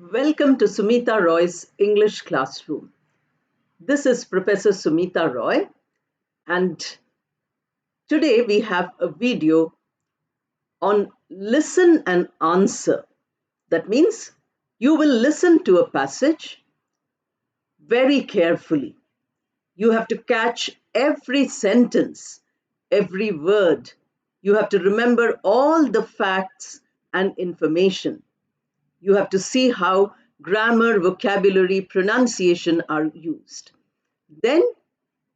Welcome to Sumita Roy's English classroom. This is Professor Sumita Roy, and today we have a video on listen and answer. That means you will listen to a passage very carefully. You have to catch every sentence, every word. You have to remember all the facts and information. You have to see how grammar, vocabulary, pronunciation are used. Then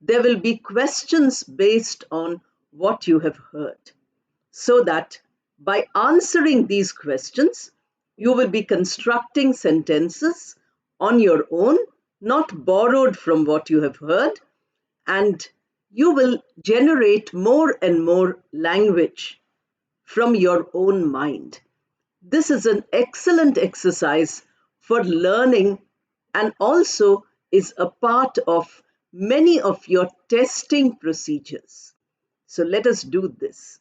there will be questions based on what you have heard, so that by answering these questions, you will be constructing sentences on your own, not borrowed from what you have heard, and you will generate more and more language from your own mind. This is an excellent exercise for learning and also is a part of many of your testing procedures. So let us do this.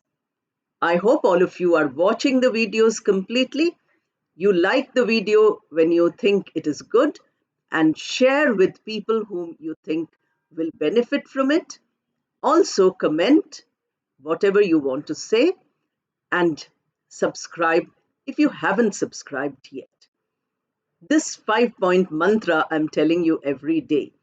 I hope all of you are watching the videos completely. You like the video when you think it is good and share with people whom you think will benefit from it. Also comment whatever you want to say and subscribe if you haven't subscribed yet. This 5-point mantra I'm telling you every day.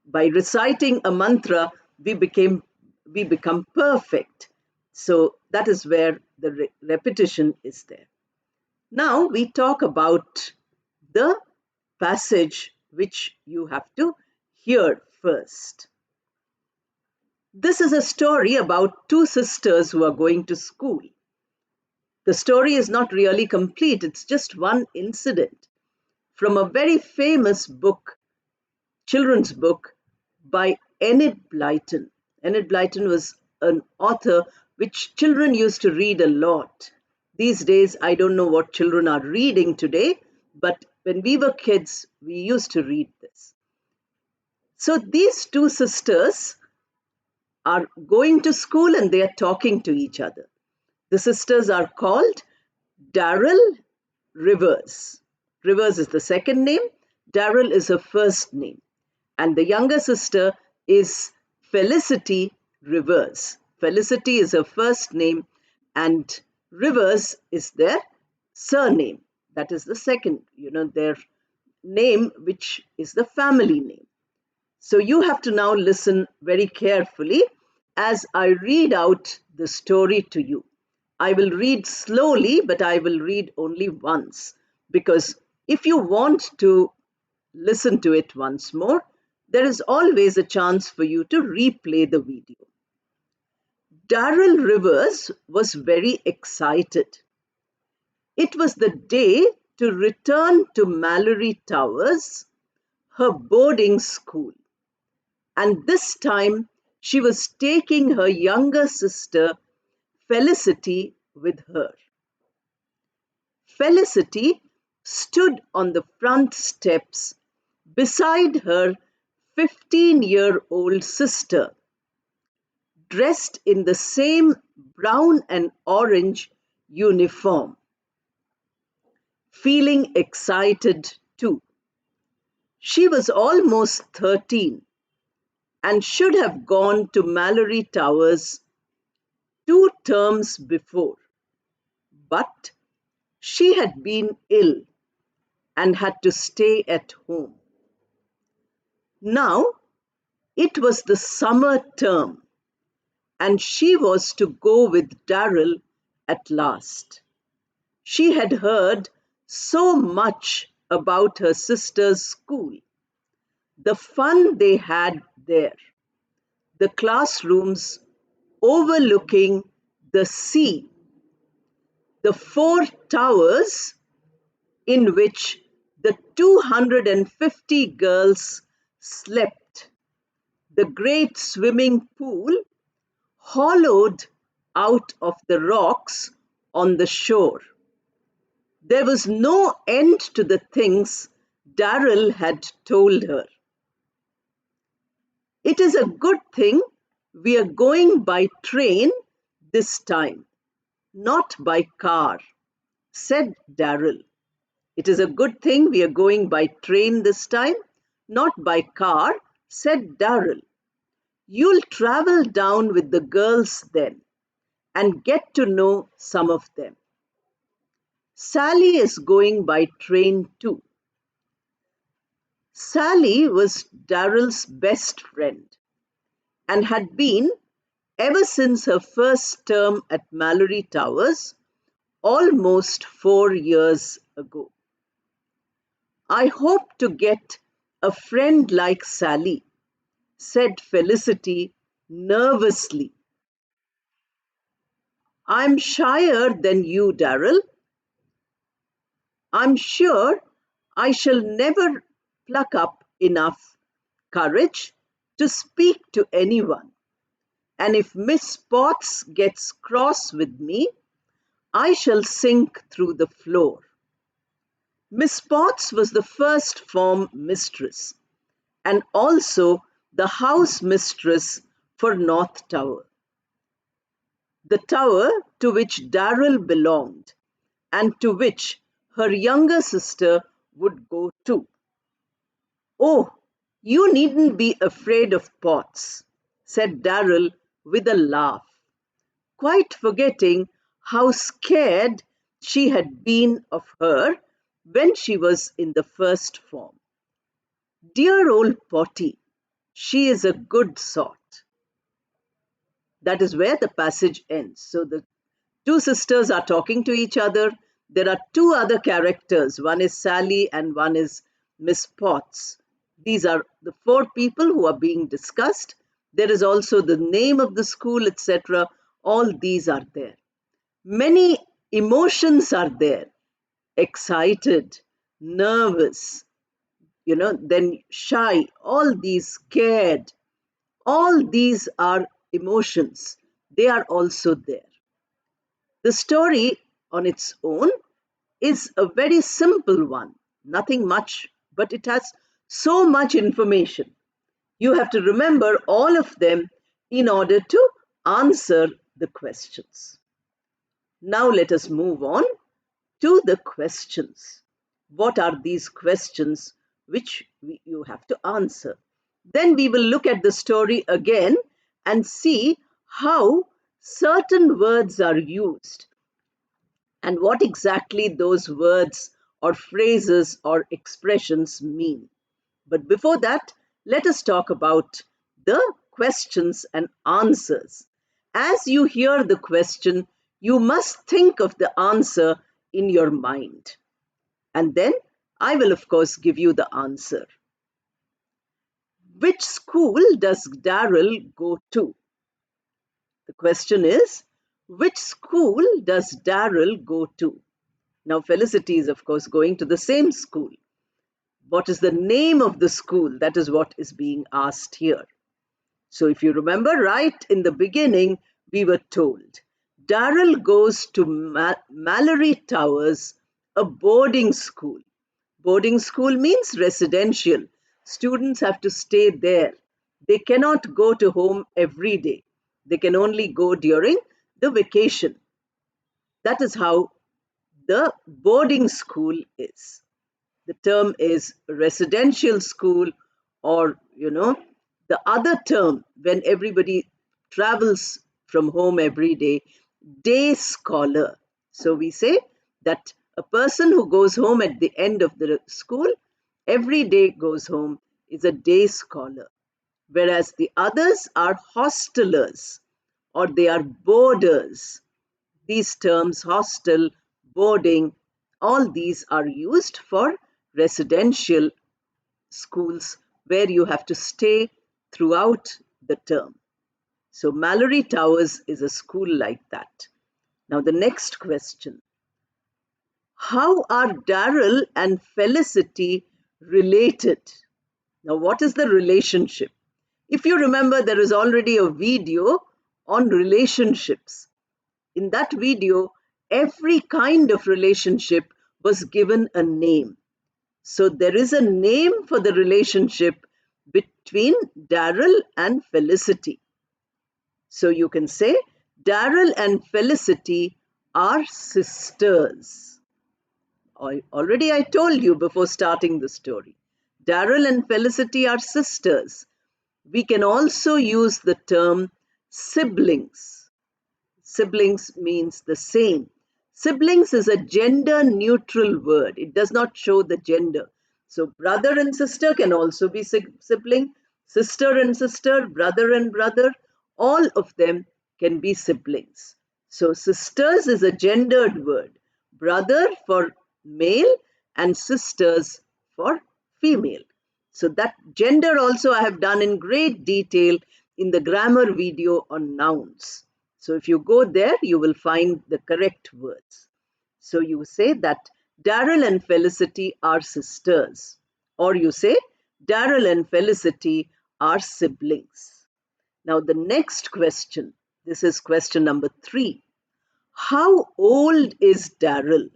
By reciting a mantra, we become perfect. So that is where the repetition is there. Now we talk about the passage which you have to hear first. This is a story about two sisters who are going to school. The story is not really complete, it's just one incident from a very famous book, children's book by Enid Blyton. Enid Blyton was an author which children used to read a lot. These days, I don't know what children are reading today, but when we were kids, we used to read this. So these two sisters are going to school and they are talking to each other. The sisters are called Daryl Rivers. Rivers is the second name, Daryl is her first name, and the younger sister is Felicity Rivers. Felicity is her first name, and Rivers is their surname. That is the second, their name, which is the family name. So you have to now listen very carefully as I read out the story to you. I will read slowly, but I will read only once, because if you want to listen to it once more, there is always a chance for you to replay the video. Daryl Rivers was very excited. It was the day to return to Malory Towers, her boarding school. And this time she was taking her younger sister, Felicity, with her. Felicity stood on the front steps beside her 15-year-old sister, dressed in the same brown and orange uniform, feeling excited too. She was almost 13 and should have gone to Malory Towers 2 terms before, but she had been ill and had to stay at home. Now it was the summer term, and she was to go with Daryl at last. She had heard so much about her sister's school, the fun they had there, the classrooms overlooking the sea, the 4 towers in which the 250 girls slept, the great swimming pool hollowed out of the rocks on the shore. There was no end to the things Daryl had told her. It is a good thing we are going by train this time, not by car, said Daryl. It is a good thing we are going by train this time, not by car, said Darrell. You'll travel down with the girls then and get to know some of them. Sally is going by train too. Sally was Darrell's best friend and had been ever since her first term at Malory Towers almost 4 years ago. I hope to get a friend like Sally, said Felicity nervously. I'm shyer than you, Darrell. I'm sure I shall never pluck up enough courage to speak to anyone. And if Miss Potts gets cross with me, I shall sink through the floor. Miss Potts was the first form mistress and also the house mistress for North Tower, the tower to which Darrell belonged and to which her younger sister would go too. Oh, you needn't be afraid of Potts, said Darrell with a laugh, quite forgetting how scared she had been of her when she was in the first form. Dear old Potty, she is a good sort. That is where the passage ends. So the two sisters are talking to each other. There are two other characters. One is Sally and one is Miss Potts. These are the four people who are being discussed. There is also the name of the school, etc. All these are there. Many emotions are there. Excited, nervous, then shy, all these scared. All these are emotions. They are also there. The story on its own is a very simple one, nothing much, but it has so much information. You have to remember all of them in order to answer the questions. Now let us move on to the questions. What are these questions which you have to answer? Then we will look at the story again and see how certain words are used and what exactly those words or phrases or expressions mean. But before that, let us talk about the questions and answers. As you hear the question, you must think of the answer in your mind. And then I will, of course, give you the answer. Which school does Darrell go to? The question is, which school does Darrell go to? Now, Felicity is, of course, going to the same school. What is the name of the school? That is what is being asked here. So, if you remember right in the beginning, we were told Darrell goes to Malory Towers, a boarding school. Boarding school means residential. Students have to stay there. They cannot go to home every day. They can only go during the vacation. That is how the boarding school is. The term is residential school, or, the other term when everybody travels from home every day, day scholar. So we say that a person who goes home at the end of the school, every day goes home, is a day scholar. Whereas the others are hostelers or they are boarders. These terms, hostel, boarding, all these are used for residential schools where you have to stay throughout the term. So Malory Towers is a school like that. Now the next question. How are Darrell and Felicity related? Now what is the relationship? If you remember, there is already a video on relationships. In that video, every kind of relationship was given a name. So there is a name for the relationship between Darrell and Felicity. So you can say Darrell and Felicity are sisters. Already I told you before starting the story. Daryl and Felicity are sisters. We can also use the term siblings. Siblings means the same. Siblings is a gender neutral word. It does not show the gender. So brother and sister can also be sibling. Sister and sister, brother and brother, all of them can be siblings. So sisters is a gendered word. Brother for male and sisters for female. So that gender also I have done in great detail in the grammar video on nouns. So if you go there, you will find the correct words. So you say that Daryl and Felicity are sisters, or you say Daryl and Felicity are siblings. Now the next question, this is question number 3. How old is Daryl?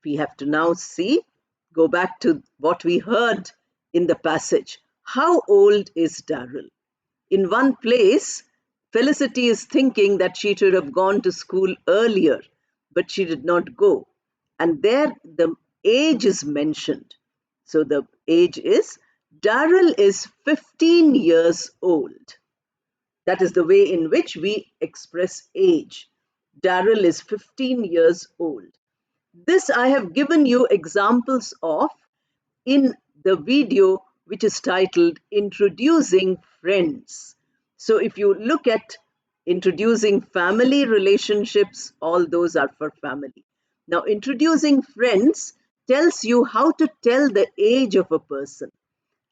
We have to now go back to what we heard in the passage. How old is Daryl? In one place, Felicity is thinking that she should have gone to school earlier, but she did not go. And there the age is mentioned. So the age is Daryl is 15 years old. That is the way in which we express age. Daryl is 15 years old. This I have given you examples of in the video which is titled Introducing Friends. So if you look at introducing family relationships, all those are for family. Now, introducing friends tells you how to tell the age of a person.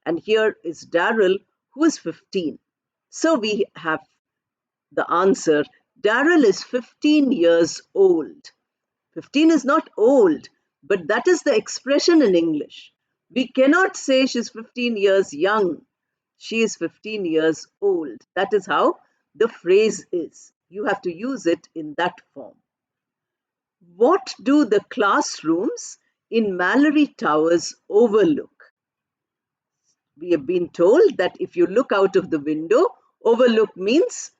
And here is Daryl, who is 15. So we have the answer. Daryl is 15 years old. 15 is not old, but that is the expression in English. We cannot say she's 15 years young. She is 15 years old. That is how the phrase is. You have to use it in that form. What do the classrooms in Malory Towers overlook? We have been told that if you look out of the window, overlook means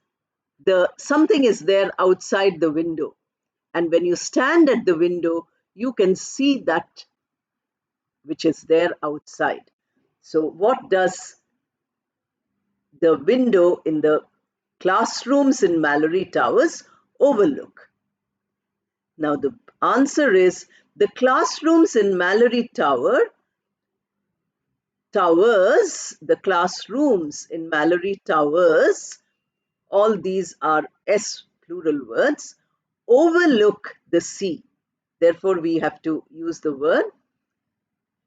something is there outside the window. And when you stand at the window, you can see that which is there outside. So what does the window in the classrooms in Malory Towers overlook? Now the answer is the classrooms in Malory Towers, the classrooms in Malory Towers, all these are S plural words, overlook the sea. Therefore, we have to use the word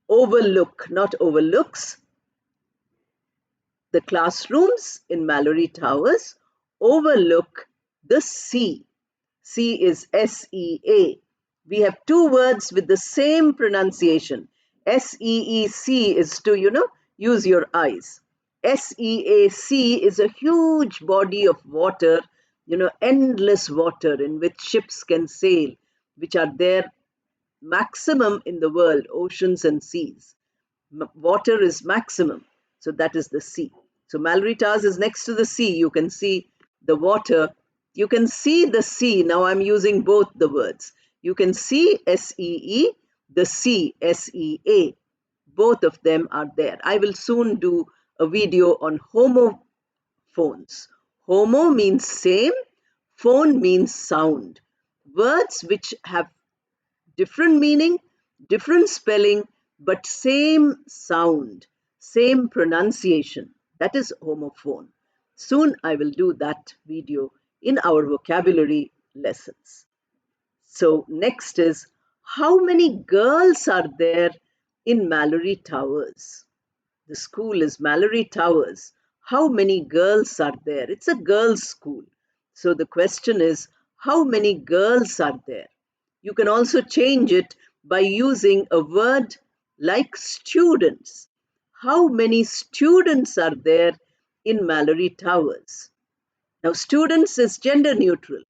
overlook, not overlooks. The classrooms in Malory Towers overlook the sea. Sea is S-E-A. We have two words with the same pronunciation. S-E-E-C is to, use your eyes. S-E-A-C is a huge body of water, endless water in which ships can sail, which are there maximum in the world, oceans and seas. Water is maximum, so that is the sea. So Malory Towers is next to the sea. You can see the water. You can see the sea. Now I'm using both the words. You can see S-E-E, the sea, S-E-A. Both of them are there. I will soon do a video on homophones. Homo means same, phone means sound. Words which have different meaning, different spelling, but same sound, same pronunciation. That is homophone. Soon I will do that video in our vocabulary lessons. So next is, how many girls are there in Malory Towers? The school is Malory Towers. How many girls are there? It's a girls' school. So the question is, how many girls are there? You can also change it by using a word like students. How many students are there in Malory Towers? Now, students is gender neutral.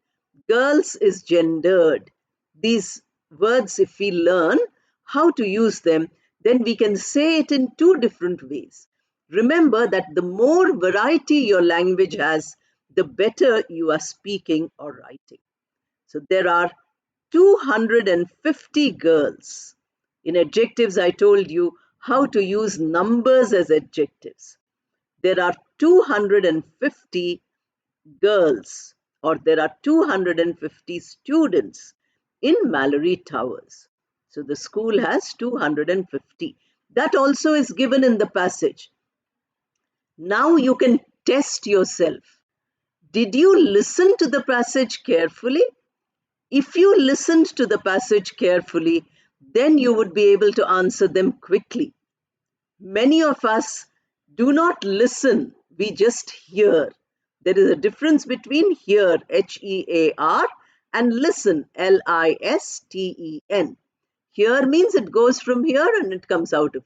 Girls is gendered. These words, if we learn how to use them, then we can say it in two different ways. Remember that the more variety your language has, the better you are speaking or writing. So there are 250 girls. In adjectives, I told you how to use numbers as adjectives. There are 250 girls, or there are 250 students in Malory Towers. So the school has 250. That also is given in the passage. Now you can test yourself. Did you listen to the passage carefully? If you listened to the passage carefully, then you would be able to answer them quickly. Many of us do not listen, we just hear. There is a difference between hear, H-E-A-R, and listen, L-I-S-T-E-N. Hear means it goes from here and it comes out of.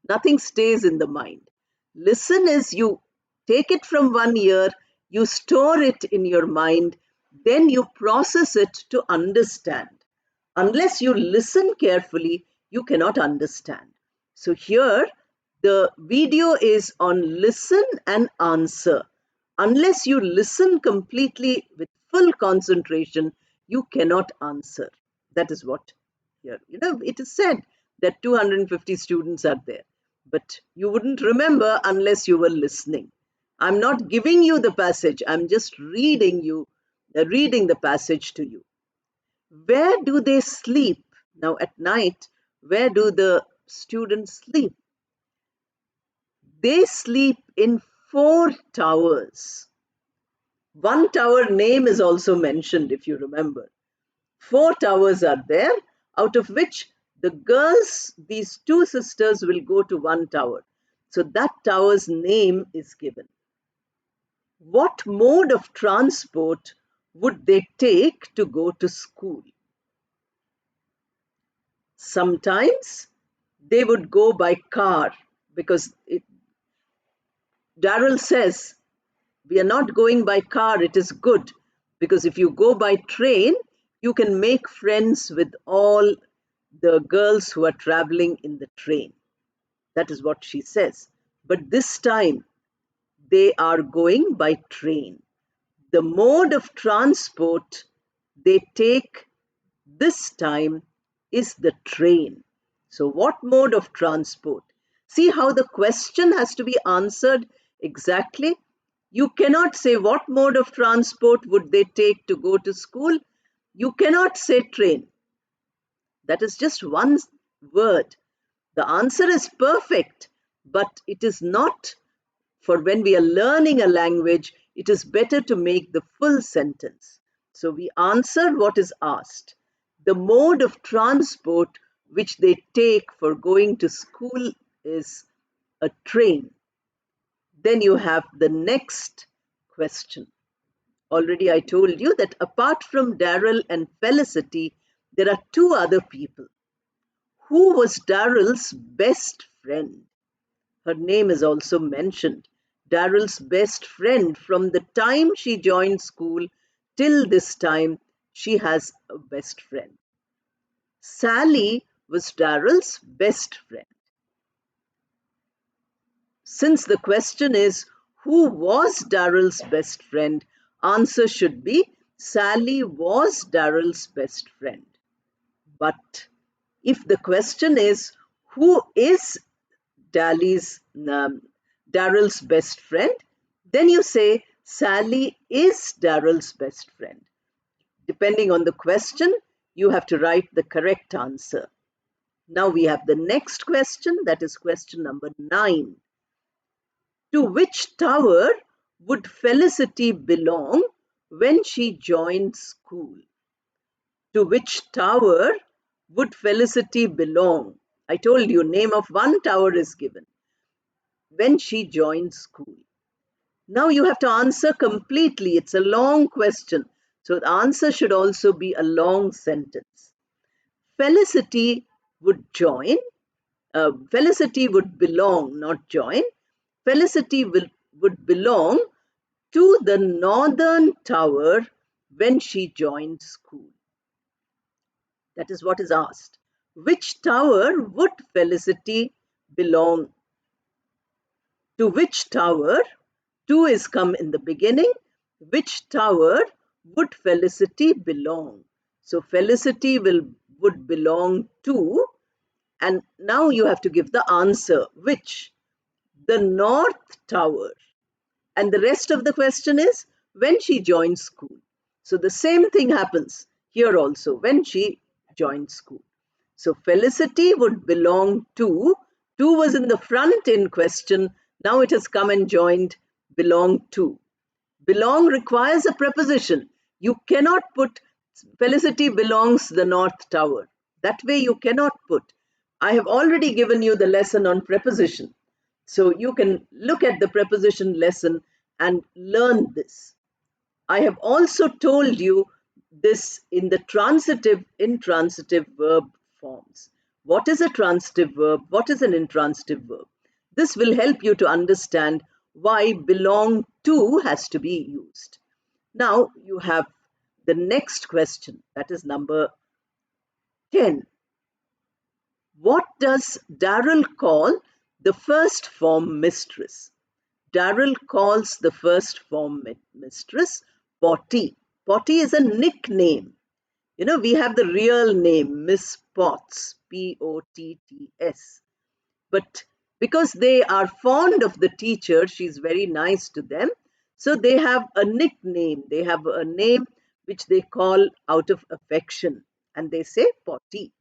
Nothing stays in the mind. Listen is you take it from one ear, you store it in your mind, then you process it to understand. Unless you listen carefully, you cannot understand. So here, the video is on listen and answer. Unless you listen completely with full concentration, you cannot answer. That is what here. It is said that 250 students are there, but you wouldn't remember unless you were listening. I'm not giving you the passage, I'm just reading the passage to you. Where do they sleep? Now, at night, where do the students sleep? They sleep in 4 towers. One tower name is also mentioned, if you remember. 4 towers are there, out of which the girls, these two sisters, will go to one tower. So that tower's name is given. What mode of transport would they take to go to school? Sometimes they would go by car because Darrell says, we are not going by car, it is good. Because if you go by train, you can make friends with all the girls who are traveling in the train. That is what she says. But this time, they are going by train. The mode of transport they take this time is the train. So, what mode of transport? See how the question has to be answered exactly. You cannot say what mode of transport would they take to go to school. You cannot say train. That is just one word. The answer is perfect, but it is not. For when we are learning a language, it is better to make the full sentence. So we answer what is asked. The mode of transport which they take for going to school is a train. Then you have the next question. Already I told you that apart from Darrell and Felicity, there are two other people. Who was Darrell's best friend? Her name is also mentioned. Darrell's best friend. From the time she joined school till this time, she has a best friend. Sally was Darrell's best friend. Since the question is, who was Darrell's best friend? Answer should be, Sally was Darrell's best friend. But if the question is, who is Darrell's best friend, then you say Sally is Darrell's best friend. Depending on the question, you have to write the correct answer. Now we have the next question, that is question number 9. To which tower would Felicity belong when she joined school? To which tower would Felicity belong? I told you, name of one tower is given. When she joined school. Now you have to answer completely. It's a long question. So the answer should also be a long sentence. Felicity would join. Felicity would belong, not join. Felicity would belong to the northern tower when she joined school. That is what is asked. Which tower would Felicity belong? To which tower? To is come in the beginning. Which tower would Felicity belong? So Felicity would belong to, and now you have to give the answer, which? The North Tower. And the rest of the question is when she joined school. So the same thing happens here also when she joined school. So Felicity would belong to was in the front in question. Now it has come and joined belong to. Belong requires a preposition. You cannot put Felicity belongs the North Tower. That way you cannot put. I have already given you the lesson on preposition. So you can look at the preposition lesson and learn this. I have also told you this in the transitive, intransitive verb forms. What is a transitive verb? What is an intransitive verb? This will help you to understand why belong to has to be used. Now you have the next question, that is number 10. What does Darrell call the first form mistress? Darrell calls the first form mistress Potty. Potty is a nickname. You know, we have the real name, Miss Potts, Potts. But because they are fond of the teacher, she's very nice to them. So they have a nickname. They have a name which they call out of affection. And they say Potty.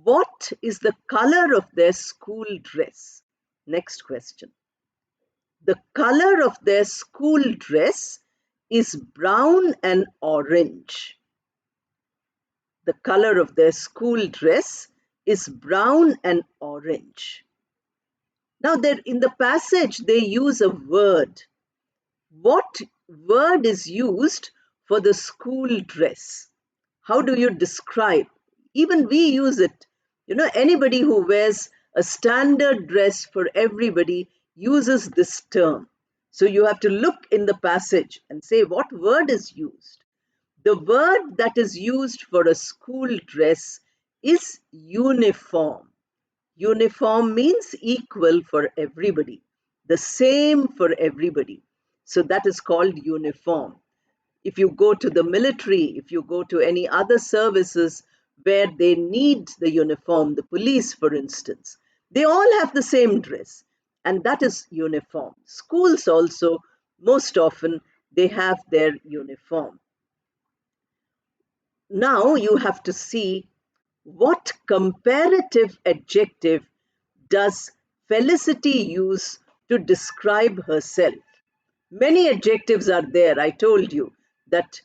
What is the color of their school dress? Next question. The color of their school dress is brown and orange. The color of their school dress is brown and orange. Now, in the passage, they use a word. What word is used for the school dress? How do you describe? Even we use it. You know, anybody who wears a standard dress for everybody uses this term. So you have to look in the passage and say what word is used. The word that is used for a school dress is uniform. Uniform means equal for everybody, the same for everybody. So that is called uniform. If you go to the military, if you go to any other services where they need the uniform, the police, for instance, they all have the same dress, and that is uniform. Schools also, most often, they have their uniform. Now you have to see what comparative adjective does Felicity use to describe herself. Many adjectives are there. I told you that,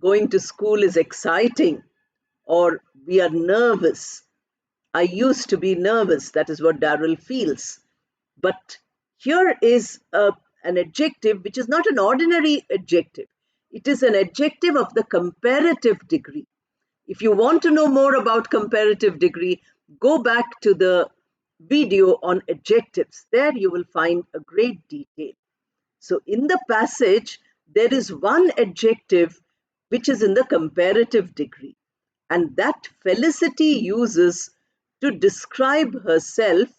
going to school is exciting, or we are nervous. I used to be nervous. That is what Darrell feels. But here is an adjective which is not an ordinary adjective. It is an adjective of the comparative degree. If you want to know more about comparative degree, go back to the video on adjectives. There you will find a great detail. So in the passage, there is one adjective which is in the comparative degree, and that Felicity uses to describe herself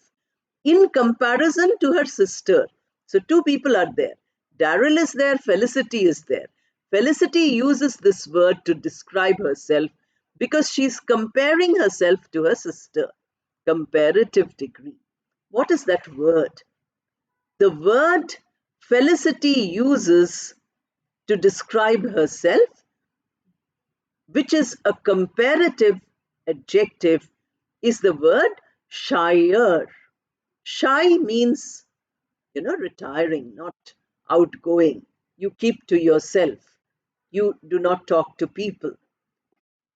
in comparison to her sister. So two people are there. Darrell is there, Felicity is there. Felicity uses this word to describe herself because she's comparing herself to her sister. Comparative degree. What is that word? The word Felicity uses to describe herself, which is a comparative adjective, is the word shyer. Shy means, retiring, not outgoing. You keep to yourself. You do not talk to people.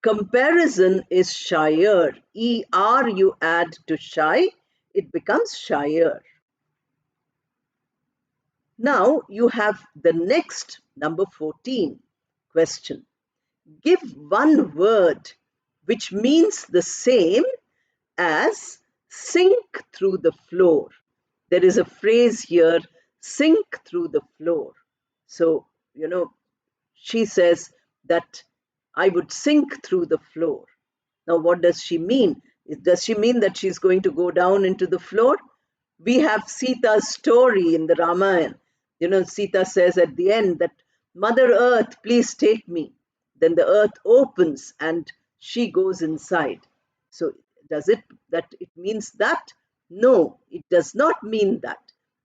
Comparison is shyer. ER you add to shy, it becomes shyer. Now you have the next number 14 question. Give one word which means the same as sink through the floor. There is a phrase here, sink through the floor. So, she says that I would sink through the floor. Now, what does she mean? Does she mean that she's going to go down into the floor? We have Sita's story in the Ramayana. Sita says at the end that, Mother Earth, please take me. then the earth opens and she goes inside. So does it that it means that? No, it does not mean that.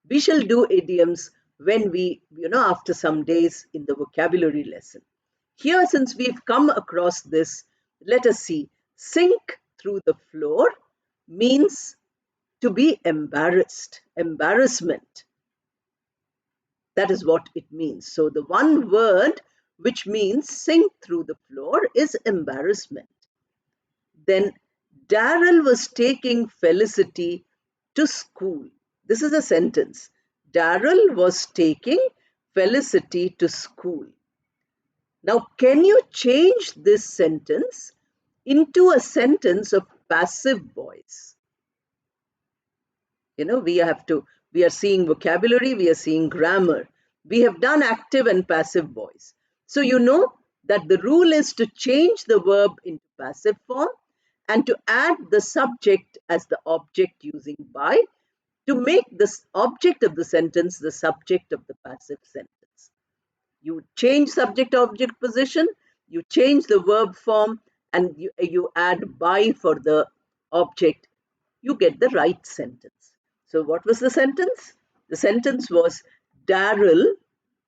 We shall do idioms when we, after some days in the vocabulary lesson. Here, since we've come across this, let us see. Sink through the floor means to be embarrassed, embarrassment. That is what it means. So the one word which means sink through the floor is embarrassment. Then Darrell was taking Felicity to school. This is a sentence. Darrell was taking Felicity to school. Now, can you change this sentence into a sentence of passive voice? We are seeing vocabulary, we are seeing grammar. We have done active and passive voice. So you know that the rule is to change the verb into passive form and to add the subject as the object using by to make the object of the sentence the subject of the passive sentence. You change subject object position, you change the verb form, and you add by for the object, you get the right sentence. So what was the sentence? The sentence was Darrell,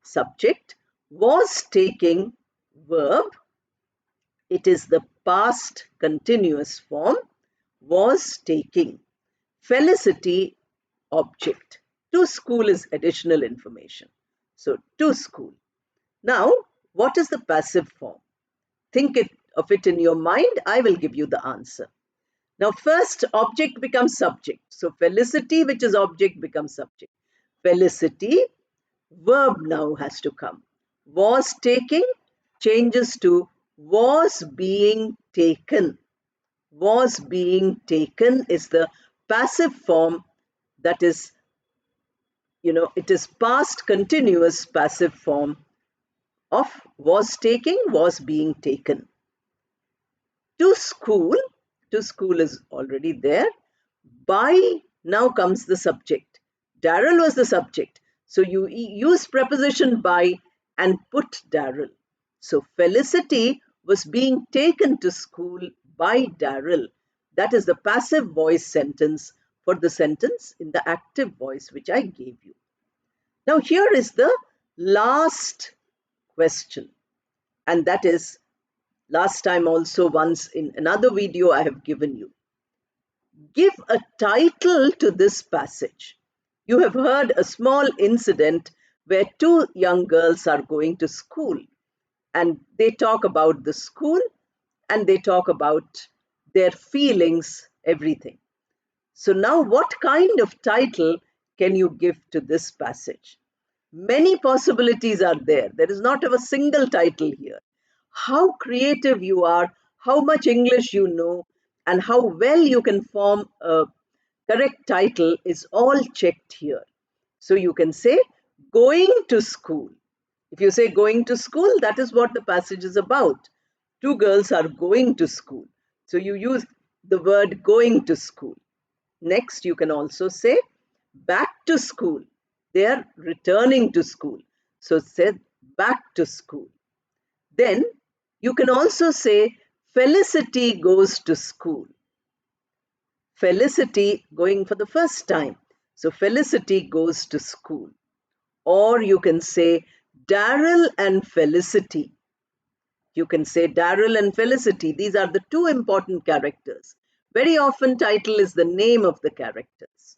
subject, was taking, verb. It is the past continuous form, was taking. Felicity, object. To school is additional information. So to school. Now, what is the passive form? Think of it in your mind. I will give you the answer. Now, first, object becomes subject. So, Felicity, which is object, becomes subject. Felicity, verb now has to come. Was taking changes to was being taken. Was being taken is the passive form, that is, it is past continuous passive form of was taking, was being taken. To school, to school is already there. By now comes the subject. Darrell was the subject. So you use preposition by and put Darrell. So Felicity was being taken to school by Darrell. That is the passive voice sentence for the sentence in the active voice which I gave you. Now here is the last question, and that is, last time also once in another video I have given you. Give a title to this passage. You have heard a small incident where two young girls are going to school and they talk about the school and they talk about their feelings, everything. So now what kind of title can you give to this passage? Many possibilities are there. There is not a single title here. How creative you are, how much English you know, and how well you can form a correct title is all checked here. So you can say going to school. If you say going to school, that is what the passage is about. Two girls are going to school. So you use the word going to school. Next, you can also say back to school. They are returning to school. So say back to school. Then you can also say Felicity goes to school. Felicity going for the first time. So Felicity goes to school. Or you can say Darrell and Felicity. You can say Darrell and Felicity. These are the two important characters. Very often title is the name of the characters.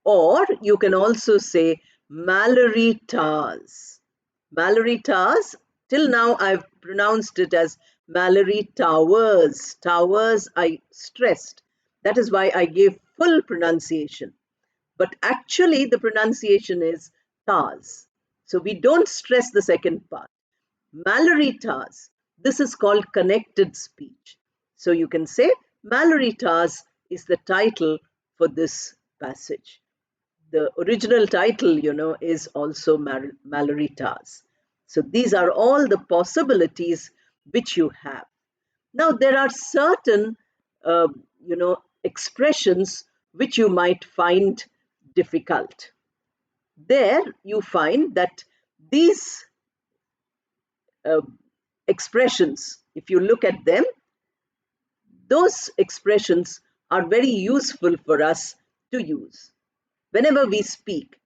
Or you can also say Malory Towers. Malory Towers, till now I've pronounced it as Malory Towers. Towers I stressed. That is why I gave full pronunciation. But actually the pronunciation is Towers. So we don't stress the second part. Malory Towers. This is called connected speech. So you can say Malory Towers is the title for this passage. The original title, is also Malory Towers. So these are all the possibilities which you have. Now, there are certain, expressions which you might find difficult. There you find that these expressions, if you look at them, those expressions are very useful for us to use whenever we speak.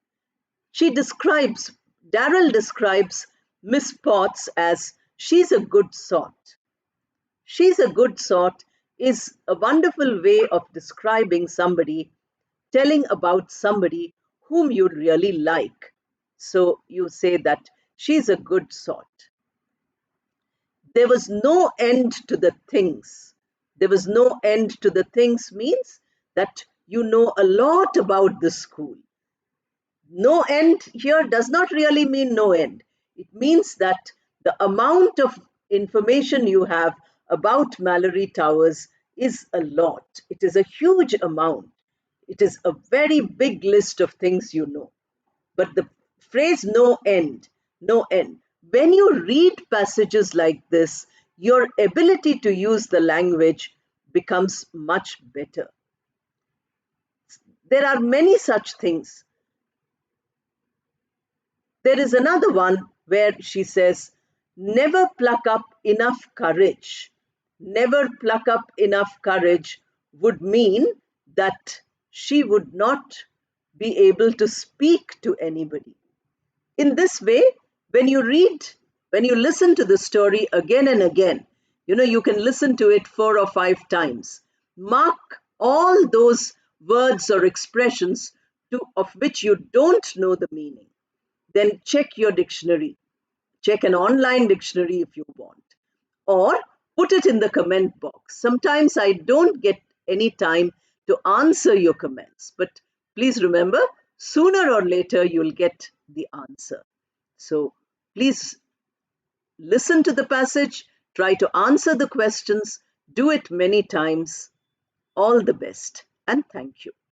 She describes, Daryl describes Miss Potts as she's a good sort. She's a good sort is a wonderful way of describing somebody, telling about somebody whom you really like. So you say that she's a good sort. There was no end to the things. There was no end to the things means that you know a lot about the school. No end here does not really mean no end. It means that the amount of information you have about Malory Towers is a lot. It is a huge amount. It is a very big list of things you know. But the phrase no end, no end. When you read passages like this, your ability to use the language becomes much better. There are many such things. There is another one where she says, never pluck up enough courage. Never pluck up enough courage would mean that she would not be able to speak to anybody. In this way, when you read, when you listen to the story again and again, you can listen to it 4 or 5 times. Mark all those words or expressions of which you don't know the meaning. Then check your dictionary. Check an online dictionary if you want. Or put it in the comment box. Sometimes I don't get any time to answer your comments, but please remember, sooner or later you'll get the answer. So please listen to the passage, try to answer the questions, do it many times. All the best, and thank you.